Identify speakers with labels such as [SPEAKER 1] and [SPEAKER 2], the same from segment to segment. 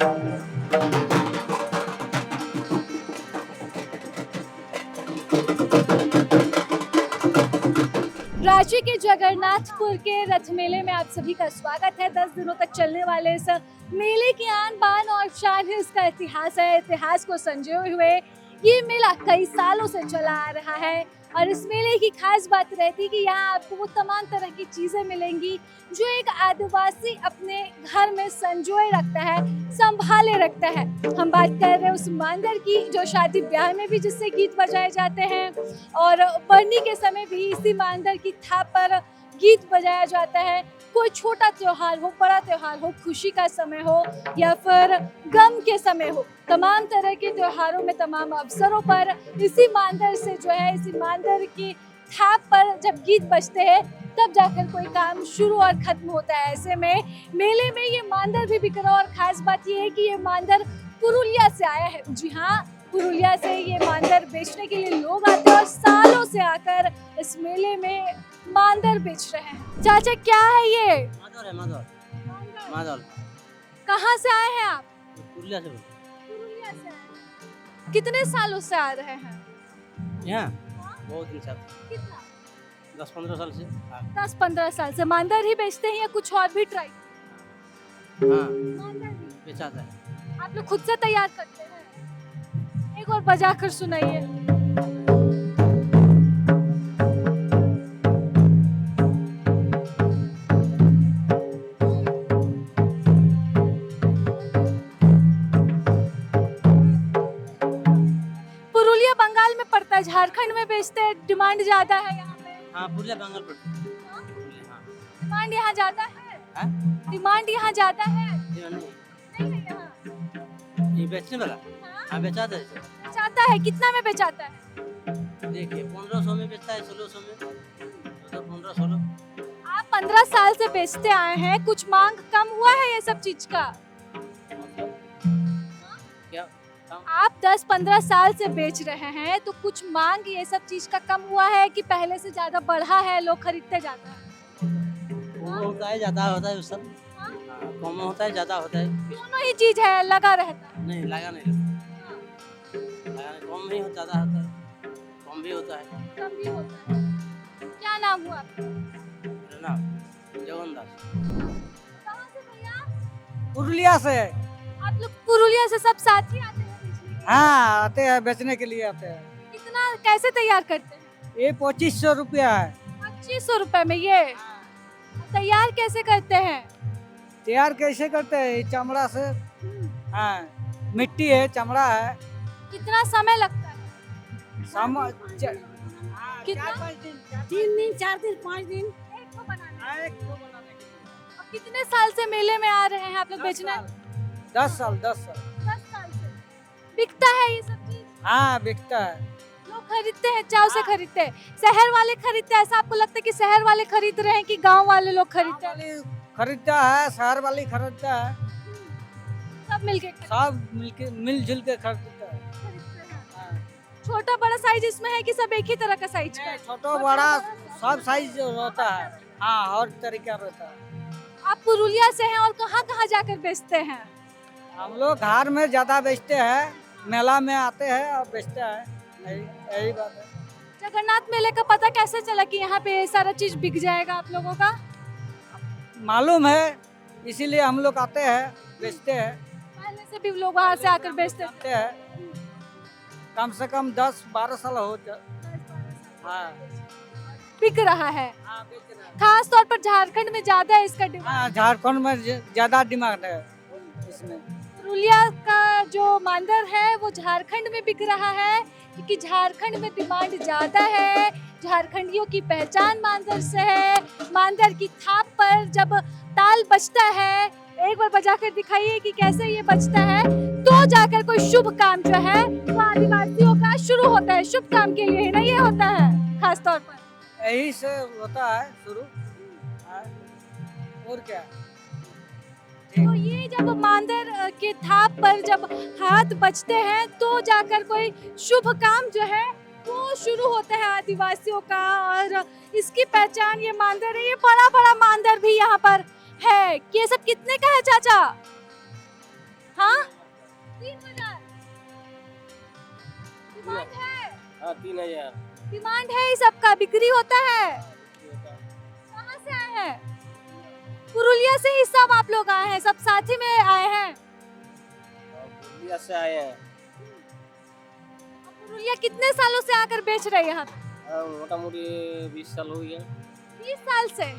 [SPEAKER 1] रांची के जगन्नाथपुर के रथ मेले में आप सभी का स्वागत है। 10 दिनों तक चलने वाले इस मेले की आन बान और शान ही इसका इतिहास है। इतिहास को संजोए हुए ये मेला कई सालों से चला आ रहा है और इस मेले की खास बात रहती है कि यहाँ आपको वो तमाम तरह की चीजें मिलेंगी जो एक आदिवासी अपने घर में संजोए रखता है, संभाले रखता है। हम बात कर रहे हैं उस मांदर की जो शादी ब्याह में भी जिससे गीत बजाए जाते हैं और बरनी के समय भी इसी मांदर की थाप पर गीत बजाया जाता है। कोई छोटा त्योहार हो, बड़ा त्योहार हो, खुशी का समय हो या फिर गम के समय हो, तमाम तरह के त्योहारों में, तमाम अवसरों पर इसी मांदर से जो है, इसी मांदर की थाप पर जब गीत बजते हैं तब जाकर कोई काम शुरू और खत्म होता है। ऐसे में मेले में ये मांदर भी बिक रहा है और खास बात ये है कि ये मांदर पुरुलिया से आया है। जी हाँ, पुरुलिया से ये मांदर बेचने के लिए लोग आते हैं और सालों से आकर इस मेले में मांदर बेच रहे हैं। चाचा क्या है ये?
[SPEAKER 2] मादौर है, मादौर।
[SPEAKER 1] कहाँ से आए हैं आप?
[SPEAKER 2] पुरुलिया से।
[SPEAKER 1] पुरुलिया से आए। कितने सालों से आ रहे हैं
[SPEAKER 2] यहाँ? बहुत दिन से।
[SPEAKER 1] कितना?
[SPEAKER 2] 10-15 साल से।
[SPEAKER 1] 10-15 साल से मांदर ही बेचते हैं या कुछ और भी ट्राई?
[SPEAKER 2] हाँ,
[SPEAKER 1] मांदर ही
[SPEAKER 2] बेचाता है।
[SPEAKER 1] आप लोग खुद से तैयार करते हैं? एक और बजा कर सुनाइए। पुरुलिया बंगाल में पड़ता है, झारखंड में बेचते हैं, डिमांड ज्यादा है यहाँ पे।
[SPEAKER 2] हाँ, पुरुलिया बंगाल पर।
[SPEAKER 1] हाँ?
[SPEAKER 2] हाँ।
[SPEAKER 1] डिमांड यहाँ ज्यादा है?
[SPEAKER 2] हाँ?
[SPEAKER 1] डिमांड यहाँ ज्यादा है?
[SPEAKER 2] ये नहीं,
[SPEAKER 1] नहीं है यहाँ।
[SPEAKER 2] ये बेचने वाला।
[SPEAKER 1] हाँ?
[SPEAKER 2] हाँ, बेचाता है।
[SPEAKER 1] बेचाता है, कितना में बेचाता है?
[SPEAKER 2] देखिए, 1500 में बेचता है, 1600 में। 15-16।
[SPEAKER 1] आप 15 साल से बेचते आए हैं, कुछ मांग कम हुआ है ये सब चीज का?
[SPEAKER 2] क्या?
[SPEAKER 1] आप 10-15 साल से बेच रहे हैं तो कुछ मांग ये सब चीज का कम हुआ है कि पहले से ज्यादा बढ़ा है, लोग खरीदते जाते हैं?
[SPEAKER 2] वो होता है, ज्यादा होता है उस सब।
[SPEAKER 1] हाँ?
[SPEAKER 2] हाँ, कम होता है, ज्यादा होता है।
[SPEAKER 1] दोनों ही चीज है, लगा रहता है।
[SPEAKER 2] नहीं, लगा नहीं। लगा नहीं, कम नहीं होता, ज्यादा होता है। कम भी होता है।
[SPEAKER 1] कम भी होता है। क्या नाम हुआ आपका?
[SPEAKER 2] मेरा नाम जगन्नाथ।
[SPEAKER 1] कहाँ से भैया?
[SPEAKER 3] पुरुलिया से।
[SPEAKER 1] आप लोग पुरुलिया से सब साथ ही आते हैं बेचने के लिए?
[SPEAKER 3] हाँ, आते हैं, बेचने के लिए आते हैं।
[SPEAKER 1] कितना कैसे तैयार करते हैं?
[SPEAKER 3] ये 2500 रुपया है।
[SPEAKER 1] 2500 रुपए में ये तैयार कैसे करते हैं?
[SPEAKER 3] तैयार कैसे करते हैं? ये चमड़ा से। हाँ, मिट्टी है, चमड़ा है।
[SPEAKER 1] कितना समय लगता है? कितना?
[SPEAKER 3] 3 दिन, 4 दिन, 5 दिन।
[SPEAKER 1] एक को बनाने में।
[SPEAKER 3] एक को बनाने के लिए।
[SPEAKER 1] और कितने साल से मेले में आ रहे हैं आप लोग बेचने?
[SPEAKER 3] 10 साल।
[SPEAKER 1] 10 साल से। बिकता है ये सब चीज?
[SPEAKER 3] हाँ, बिकता है।
[SPEAKER 1] लोग खरीदते हैं, चाव से खरीदते हैं। शहर वाले खरीदते हैं, ऐसा आपको लगता है कि शहर वाले खरीद रहे हैं कि गांव वाले लोग खरीदते हैं?
[SPEAKER 3] खरीदता है, शहर वाली खरीदता है,
[SPEAKER 1] सब मिलके
[SPEAKER 3] सब मिलके मिलजुल के खरीदता है।
[SPEAKER 1] खरीदते हैं।
[SPEAKER 3] हाँ।
[SPEAKER 1] छोटा बड़ा साइज इसमें है कि सब एक ही तरह का साइज का है?
[SPEAKER 3] छोटा बड़ा सब साइज होता है। हाँ, हर तरीका रहता है।
[SPEAKER 1] आप पुरुलिया से हैं और कहाँ कहाँ जाकर बेचते हैं?
[SPEAKER 3] हम लोग घर में ज्यादा बेचते हैं, मेला में आते हैं और बेचते हैं। यही बात है।
[SPEAKER 1] जगन्नाथ मेले का पता कैसे चला कि यहाँ पे ये सारा चीज बिक जाएगा आप लोगों का?
[SPEAKER 3] मालूम है, इसीलिए हम लोग आते हैं, बेचते हैं।
[SPEAKER 1] पहले से भी लोग वहाँ से आकर बेचते थे?
[SPEAKER 3] आते हैं, कम से कम 10-12 साल हो हाँ।
[SPEAKER 1] बिक रहा है।
[SPEAKER 3] हाँ, बेच रहे हैं।
[SPEAKER 1] खास तौर पर झारखंड में ज्यादा है इसका डिमांड।
[SPEAKER 3] हाँ, झारखंड में ज्यादा डिमांड है इसमें।
[SPEAKER 1] पुरुलिया का जो मांदर है वो झारखंड में बिक रहा है क्योंकि झारखंड में डिमांड ज्यादा है। झारखंडियों की पहचान मांदर से है। मांदर की थाप पर जब ताल बजता है, एक बार बजा कर दिखाइए कि कैसे ये बजता है, तो जाकर कोई शुभ काम जो है वो आदिवासियों का शुरू होता है। शुभ काम के लिए ही ना ये होता है खास तौर पर?
[SPEAKER 3] यही से होता है शुरू। हाँ, और क्या?
[SPEAKER 1] तो ये जब मांदर के थाप पर जब हाथ बजते हैं तो जाकर कोई शुभ काम जो है वो शुरू होता है आदिवासियों का। और इसकी पहचान ये मांदर है। ये बड़ा बड़ा मांदर भी यहाँ पर है। ये सब कितने का है चाचा? हाँ 3000 डिमांड है।
[SPEAKER 2] हाँ 3000
[SPEAKER 1] डिमांड है, इस सबका बिक्री होता है। कहाँ से आए हैं? पुरुलिया से ही सब आप लोग आए हैं, सब साथ ही में आए हैं।
[SPEAKER 2] पुरुलिया से आए हैं।
[SPEAKER 1] पुरुलिया कितने सालों से आकर बेच रहे हैं यहाँ पे?
[SPEAKER 2] मोटा मोटी 20 साल हो गया।
[SPEAKER 1] 20 साल से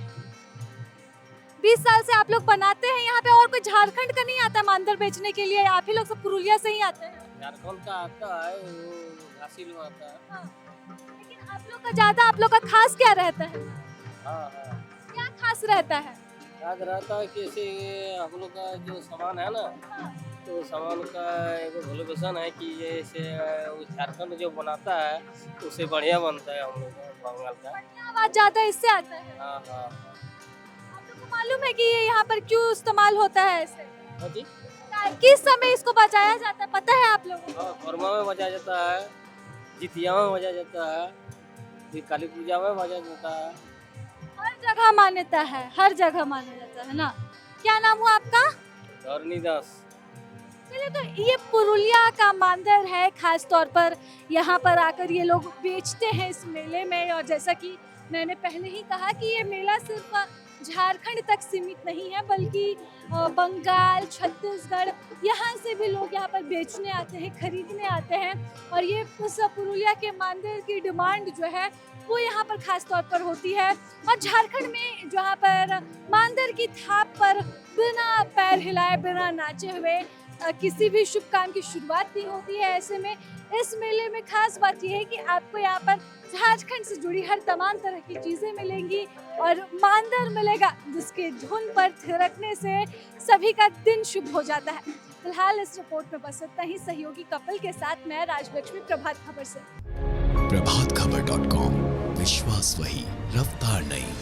[SPEAKER 1] 20 साल से आप लोग बनाते हैं यहाँ पे, और कोई झारखंड का नहीं आता मांदर बेचने के लिए? आप ही लोग सब पुरुलिया से ही आते हैं?
[SPEAKER 2] झारखंड का आता है, वो हासिल में आता है।
[SPEAKER 1] हाँ। लेकिन आप लोग का ज्यादा, आप लोग का खास क्या रहता है?
[SPEAKER 2] हाँ हाँ
[SPEAKER 1] क्या खास रहता है?
[SPEAKER 2] याद रहता है कि ऐसे हम लोग का जो सामान है ना, तो सामान का एक वैल्यूएशन है कि जैसे वो झारखंड जो बनाता है उससे बढ़िया बनता है हम लोग का बंगाल का।
[SPEAKER 1] बढ़िया आवाज ज्यादा इससे आता है।
[SPEAKER 2] हाँ हाँ
[SPEAKER 1] आप लोग को मालूम है कि ये यहाँ पर क्यों इस्तेमाल होता है ऐसे?
[SPEAKER 2] हाँ जी।
[SPEAKER 1] किस समय इसको बजाया जाता है पता है आप लोगों को?
[SPEAKER 2] हाँ फरमा में बजाया जाता है, जितिया में बजाया जाता है, फिर काली पूजा में बजाया जाता है।
[SPEAKER 1] हर जगह मान्यता है, हर जगह माना जाता है ना। क्या नाम हुआ आपका?
[SPEAKER 2] धरनी दास।
[SPEAKER 1] चलिए, तो ये पुरुलिया का मांदर है, खास तौर पर यहाँ पर आकर ये लोग बेचते हैं इस मेले में। और जैसा कि मैंने पहले ही कहा कि ये मेला सिर्फ झारखंड तक सीमित नहीं है, बल्कि बंगाल, छत्तीसगढ़, यहाँ से भी लोग यहाँ पर बेचने आते हैं, खरीदने आते हैं। और ये उस पुरुलिया के मांदर की डिमांड जो है वो यहाँ पर खास तौर पर होती है। और झारखंड में जहाँ पर मांदर की थाप पर बिना पैर हिलाए, बिना नाचे हुए किसी भी शुभ काम की शुरुआत नहीं होती है। ऐसे में इस मेले में खास बात यह है कि आपको यहाँ पर झारखंड से जुड़ी हर तमाम तरह की चीजें मिलेंगी और मांदर मिलेगा जिसके धुन पर थिरकने से सभी का दिन शुभ हो जाता है। फिलहाल इस रिपोर्ट में बस इतना ही। सहयोगी कपिल के साथ मैं राजलक्ष्मी, प्रभात खबर से।
[SPEAKER 4] प्रभातखबर.com, विश्वास वही, रफ्तार नहीं।